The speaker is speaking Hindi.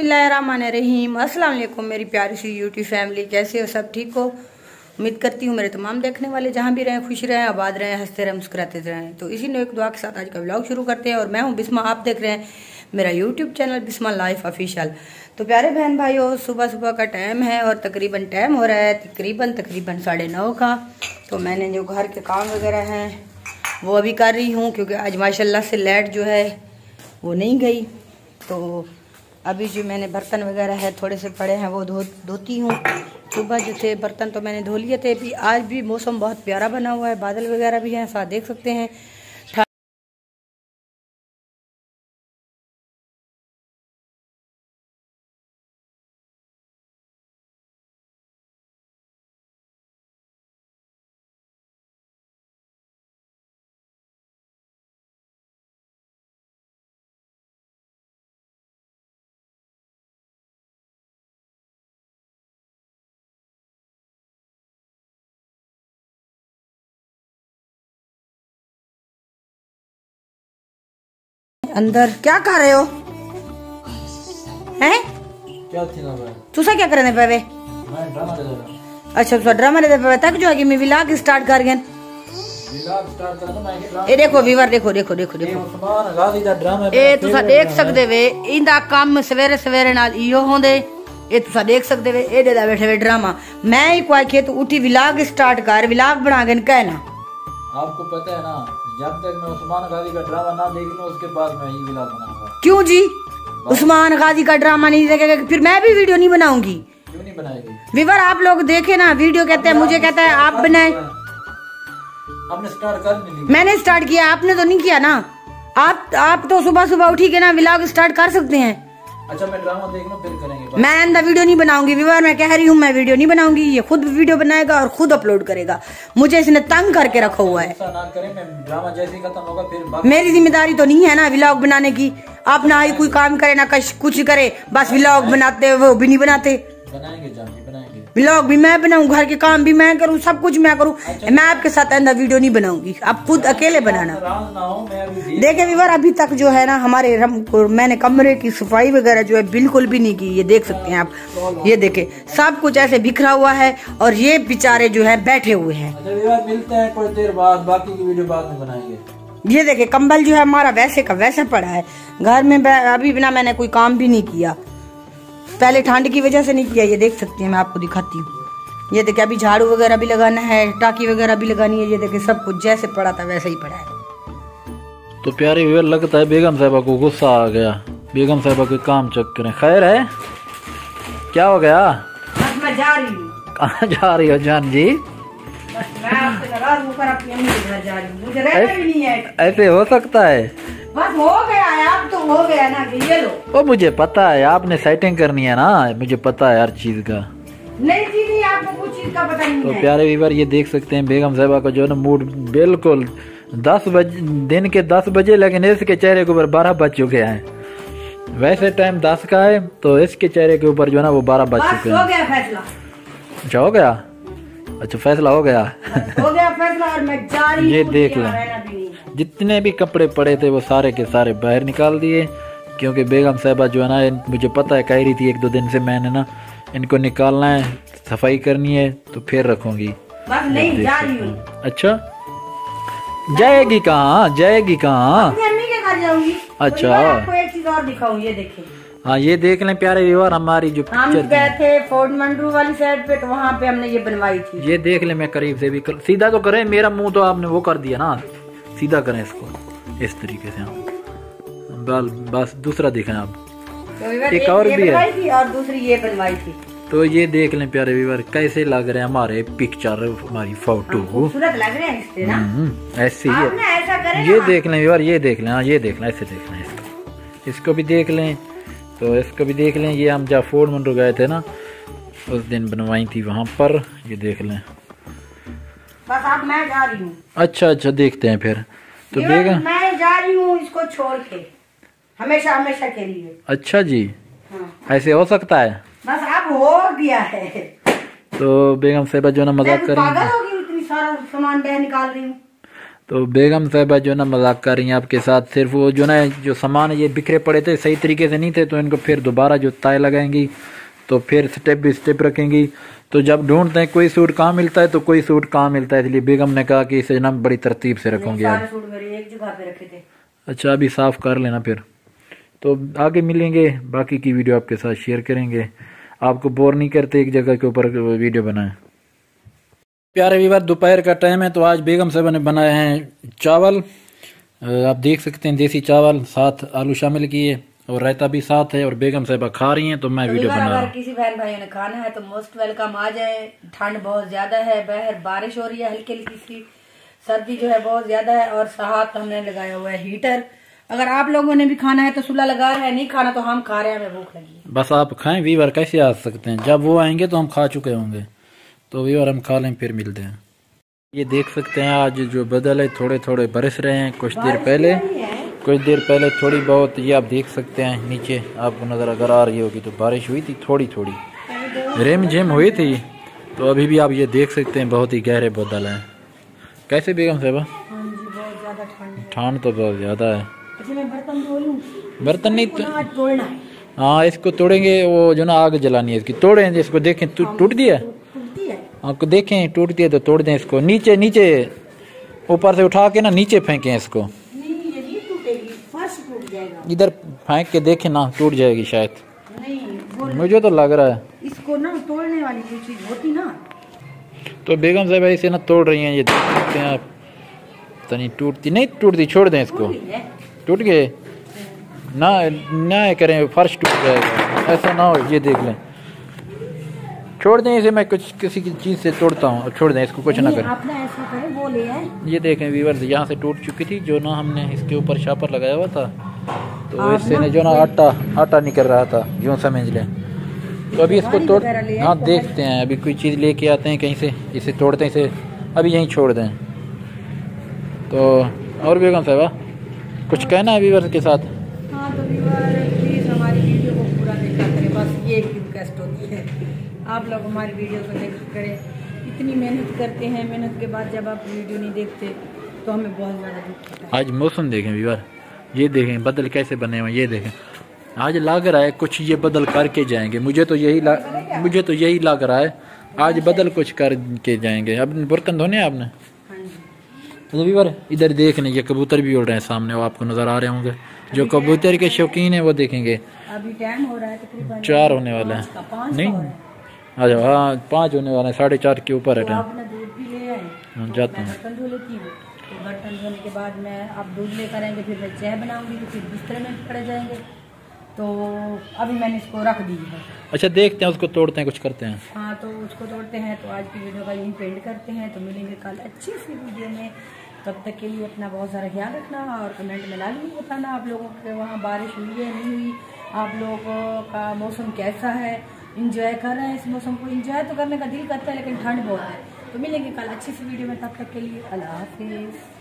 बिस्मिल्लाहिर्रहमानिर्रहीम। अस्सलाम वालेकुम मेरी प्यारी सी यूट्यूब फैमिली, कैसे हो? सब ठीक हो? उम्मीद करती हूँ मेरे तमाम देखने वाले जहाँ भी रहें खुश रहें, आबाद रहें, हंसते रहें, मुस्कुराते रहें। तो इसी ने एक दुआ के साथ आज का व्लॉग शुरू करते हैं। और मैं हूँ बिस्मा, आप देख रहे हैं मेरा YouTube channel Bisma life official. तो प्यारे बहन भाइयों, सुबह सुबह का टाइम है और तकरीबन टाइम हो रहा है तकरीबन 9:30 का। तो मैंने जो घर के काम वगैरह हैं वो अभी कर रही हूँ, क्योंकि आज माशाल्लाह से लाइट जो है वो नहीं गई। तो अभी जो मैंने बर्तन वगैरह है थोड़े से पड़े हैं वो धोती हूँ। सुबह जो थे बर्तन तो मैंने धो लिए थे। भी आज भी मौसम बहुत प्यारा बना हुआ है, बादल वगैरह भी हैं, साथ देख सकते हैं। अंदर क्या कर रहे हो? हैं? क्या थी ना भाई? तुसा क्या करने पे? मैं ड्रामा दे रहा। अच्छा तुसा ड्रामा दे पे तक जो है कि मैं व्लॉग स्टार्ट कर गए। व्लॉग स्टार्ट करना मैं ए देखो व्यूअर, देखो देखो देखो देखो उस्मान गाजी दा ड्रामा ए तुसा देख सकदे वे। इंदा काम सवेरे सवेरे नाल इयो होंदे। ए तुसा देख सकदे वे एडे दा बैठे वे ड्रामा। मैं ही कोई खेत उठी व्लॉग स्टार्ट कर, व्लॉग बना के कहना। आपको पता है ना, जब तक मैं उस्मान गाजी का ड्रामा ना देख लूं उसके बाद मैं ही व्लॉग बनाऊंगा। क्यों जी? उस्मान गाजी का ड्रामा नहीं देखेगा फिर मैं भी वीडियो नहीं बनाऊंगी। क्यों नहीं बनाएगी? व्यूअर आप लोग देखे ना वीडियो, कहते हैं मुझे कहता है आप बनाए। आपने स्टार्ट कर नहीं ली। मैंने स्टार्ट किया, आपने तो नहीं किया ना। आप तो सुबह सुबह उठी के ना व्लॉग स्टार्ट कर सकते हैं। अच्छा मैं ड्रामा देख लूं फिर करेंगे। मैं अंदर वीडियो नहीं बनाऊंगी व्यूअर, मैं कह रही हूँ मैं वीडियो नहीं बनाऊंगी। ये खुद वीडियो बनाएगा और खुद अपलोड करेगा। मुझे इसने तंग करके रखा हुआ है। ऐसा ना करें, मैं ड्रामा जैसे ही खत्म होगा फिर मेरी जिम्मेदारी तो नहीं है ना व्लॉग बनाने की। आप ना ही कोई काम करे ना कुछ करे, बस व्लॉग बनाते वो भी नहीं बनाते। बनाएंगे जान बनाएंगे। व्लॉग भी मैं बनाऊं, घर के काम भी मैं करूं, सब कुछ मैं करूं। मैं आपके साथ अंदर वीडियो नहीं बनाऊंगी, आप खुद अकेले बनाना। देखे व्यूअर अभी तक जो है ना हमारे मैंने कमरे की सफाई वगैरह जो है बिल्कुल भी नहीं की। ये देख सकते हैं आप, ये देखे सब कुछ ऐसे बिखरा हुआ है और ये बेचारे जो है बैठे हुए हैं। अच्छा मिलते हैं कुछ देर बाद, बाकी की वीडियो बाद में बनाएंगे। ये देखे कंबल जो है हमारा वैसे का वैसा पड़ा है घर में। अभी बिना मैंने कोई काम भी नहीं किया, पहले ठंड की वजह से नहीं किया। ये देख सकती हैं, मैं आपको दिखाती हूँ। ये देखिए अभी झाड़ू वगैरह भी लगाना है, टाकी वगैरह भी लगानी है। ये देखिए सब कुछ जैसे पड़ा था वैसे ही पड़ा है। तो प्यारे व्यूअर, लगता है बेगम साहिबा को गुस्सा आ गया। बेगम साहिबा के काम चेक करें। खैर है, क्या हो गया? मैं जा रही हूँ। कहाँ जा रही हो जान जी? मैं आपसे नाराज होकर अपनी अम्मी के घर जा रही हूँ। मुझे रहना भी नहीं है। ऐसे हो सकता है? बस हो गया है, अब तो हो गया ना कि ये लो। वो मुझे पता है, आपने सेटिंग करनी है ना, मुझे पता है हर चीज का। नहीं जी नहीं, आपको कुछ चीज का पता नहीं तो है। प्यारे व्यूअर ये देख सकते हैं बेगम साहिबा का जो है ना मूड बिल्कुल 10 बजे, दिन के 10 बजे, लेकिन इसके चेहरे के ऊपर 12 बज चुके हैं। वैसे टाइम 10 का है तो इसके चेहरे के ऊपर जो है ना वो 12 बज चुके हैं। हो गया फैसला। अच्छा हो गया? अच्छा फैसला हो गया। हो गया फैसला और मैं जा रही हूँ। ये देख लें, जितने भी कपड़े पड़े थे वो सारे के सारे बाहर निकाल दिए, क्योंकि बेगम साहिबा जो है ना, मुझे पता है कह रही थी 1-2 दिन से मैंने ना इनको निकालना है, सफाई करनी है तो फिर रखूंगी। बस नहीं जा रही हूँ। अच्छा जाएगी कहाँ? जाएगी कहाँ? अम्मी के घर जाऊंगी। अच्छा आपको एक चीज और दिखाऊं, ये देखिए। हाँ ये देख लें प्यारे व्यूअर, हमारी जो हम गए थे फोर्ट मंडरू वाली साइड पे, तो वहाँ पे हमने ये बनवाई थी। ये देख लें, मैं करीब से भी सीधा तो करें, मेरा मुंह तो आपने वो कर दिया ना, सीधा करें इसको इस तरीके से। बस दूसरा दिखाएं आप। तो एक और भी है और दूसरी ये बनवाई थी। तो ये देख लें प्यारे व्यूअर कैसे लग रहे हैं हमारे पिक्चर, हमारी फोटो खूबसूरत लग रहे हैं इससे ना। ऐसे ही है। ये देख लें व्यूअर, ये देख लें, हाँ ये देख लें, ऐसे देख लें इसको भी देख लें, तो इसको भी देख लें। ये हम जब फोर्ट मंडरू गए थे ना उस दिन बनवाई थी वहाँ पर, ये देख लें। बस अब मैं जा रही हूँ। अच्छा देखते हैं फिर। तो बेगम मैं जा रही हूँ इसको छोड़ के, हमेशा हमेशा के लिए। अच्छा जी हाँ। ऐसे हो सकता है? बस अब हो गया है। तो बेगम साहिबा जो ना मजाक कर रही पागल होगी, इतनी सारा सामान बह निकाल रही हूँ। तो बेगम साहिबा जो ना मजाक कर रही हैं आपके साथ, सिर्फ वो जो ना जो सामान ये बिखरे पड़े थे सही तरीके से नहीं थे, तो इनको फिर दोबारा जो ताय लगाएंगी, तो फिर स्टेप बाई स्टेप रखेंगी। तो जब ढूंढते हैं कोई सूट कहाँ मिलता है तो कोई सूट कहाँ मिलता है, इसलिए बेगम ने कहा कि इसे ना बड़ी तरतीब से रखूंगी आज। सूट मेरे एक जगह पे रखे थे। अच्छा, अभी साफ कर लेना फिर, तो आगे मिलेंगे, बाकी की वीडियो आपके साथ शेयर करेंगे। आपको बोर नहीं करते एक जगह के ऊपर वीडियो बनाए। प्यारे व्यूअर, दोपहर का टाइम है, तो आज बेगम साहब ने बनाए हैं चावल। आप देख सकते हैं देसी चावल, साथ आलू शामिल किए और रायता भी साथ है, और बेगम साहबा खा रही हैं तो मैं वीडियो बना रहा हूँ। किसी बहन भाइयों ने खाना है तो मोस्ट वेलकम, आ जाए। ठंड बहुत ज्यादा है, बाहर बारिश हो रही है, हल्की हल्की सी सर्दी जो है बहुत ज्यादा है, और साथ हमने लगाया हुआ है हीटर। अगर आप लोगों ने भी खाना है तो चूल्हा लगा रहे हैं, नहीं खाना तो हम खा रहे हैं, हमें भूख लगी है। बस आप खाएं व्यूअर, कैसे आ सकते हैं, जब वो आएंगे तो हम खा चुके होंगे, तो व्यूअर हम खा लें फिर मिलते हैं। ये देख सकते हैं आज जो बदल है, थोड़े थोड़े बरस रहे हैं। कुछ देर पहले थोड़ी बहुत, ये आप देख सकते हैं नीचे आपको नजर अगर आ रही होगी तो बारिश हुई थी, थोड़ी थोड़ी रिम झिम हुई थी। तो अभी भी आप ये देख सकते हैं बहुत ही गहरे बादल हैं। कैसे बेगम साहबा? ठंड तो बहुत ज्यादा है। बर्तन नहीं तोड़ना है। हाँ, इसको तोड़ेंगे, वो जो ना आग जलानी है इसकी, तोड़ेंगे इसको। देखें टूट दिया, आपको देखें टूट दिया तो तोड़ दें इसको। नीचे नीचे ऊपर से उठा के ना नीचे फेंकें इसको, इधर फेंक के देखें ना, टूट जाएगी शायद, मुझे तो लग रहा है। इसको ना तोड़ने वाली कोई चीज होती ना, तो बेगम साहब ऐसे ना तोड़ रही हैं, ये देख सकते हैं आप। तनी टूटती नहीं, टूटती, छोड़ दें इसको। टूट गए ना करें, फर्श टूट जाएगा, ऐसा ना हो। ये देख लें, छोड़ दें इसे, मैं कुछ किसी की चीज से तोड़ता हूँ, छोड़ दें इसको, कुछ ना करें। आप ना ऐसा करें, वो ले आए। ये देखें व्यूअर्स, यहाँ से टूट चुकी थी जो ना हमने इसके ऊपर शापर लगाया हुआ था, तो इससे ने जो ना आटा निकल रहा था, यूँ समझ लें। तो अभी इसको तोड़, हाँ देखते हैं, अभी कोई चीज़ लेके आते हैं कहीं से, इसे तोड़ते हैं, इसे अभी यहीं छोड़ दें। तो और बेगम साहबा कुछ कहना है व्यूअर्स के साथ? हाँ, तो व्यूअर प्लीज़ हमारी वीडियो को पूरा देखा करें, बस ये एक रिक्वेस्ट होती है, आप लोग हमारी वीडियो को देख करें। इतनी मेहनत करते हैं, मेहनत के बाद जब आप वीडियो नहीं देखते तो हमें बहुत ज़्यादा दुख होता है। आज मौसम देखें व्यूअर, ये देखें बदल कैसे बने हुए, ये देखें। आज लग रहा है कुछ ये बदल करके जाएंगे, मुझे तो यही लग रहा है, आज बदल कुछ करके जाएंगे। अब बर्तन धोने हैं आपने? तो व्यूअर इधर देखने, ये कबूतर भी उड़ रहे हैं सामने, वो आपको नजर आ रहे होंगे। जो कबूतर के शौकीन है वो देखेंगे। अभी टाइम हो रहा है तकरीबन 4 होने वाला है, नहीं अच्छा, हाँ 5 होने वाला है, 4:30 के ऊपर है टाइम। दूध भी ले आए, जाता हूँ, बर्तन धो लेती हूँ। तो बर्तन धोने के बाद मैं अब दूध ले करेंगे, फिर मैं चाय बनाऊंगी, तो फिर बिस्तर में पड़ जाएंगे। तो अभी मैंने इसको रख दी है। अच्छा, देखते हैं उसको, तोड़ते हैं, कुछ करते हैं। हाँ, तो उसको तोड़ते हैं। तो आज की वीडियो का यहीं पेंड करते हैं, तो मिलेंगे कल अच्छी सी वीडियो में। तब तक के लिए अपना बहुत सारा ख्याल रखना, और कमेंट में लाजमी बताना आप लोगों के वहाँ बारिश हुई है नहीं हुई, आप लोगों का मौसम कैसा है, इंजॉय कर रहे हैं इस मौसम को। इंजॉय तो करने का दिल करता है, लेकिन ठंड बहुत है। तो मिलेंगे कल अच्छी सी वीडियो में, तब तक के लिए अल्लाह हाफिज़।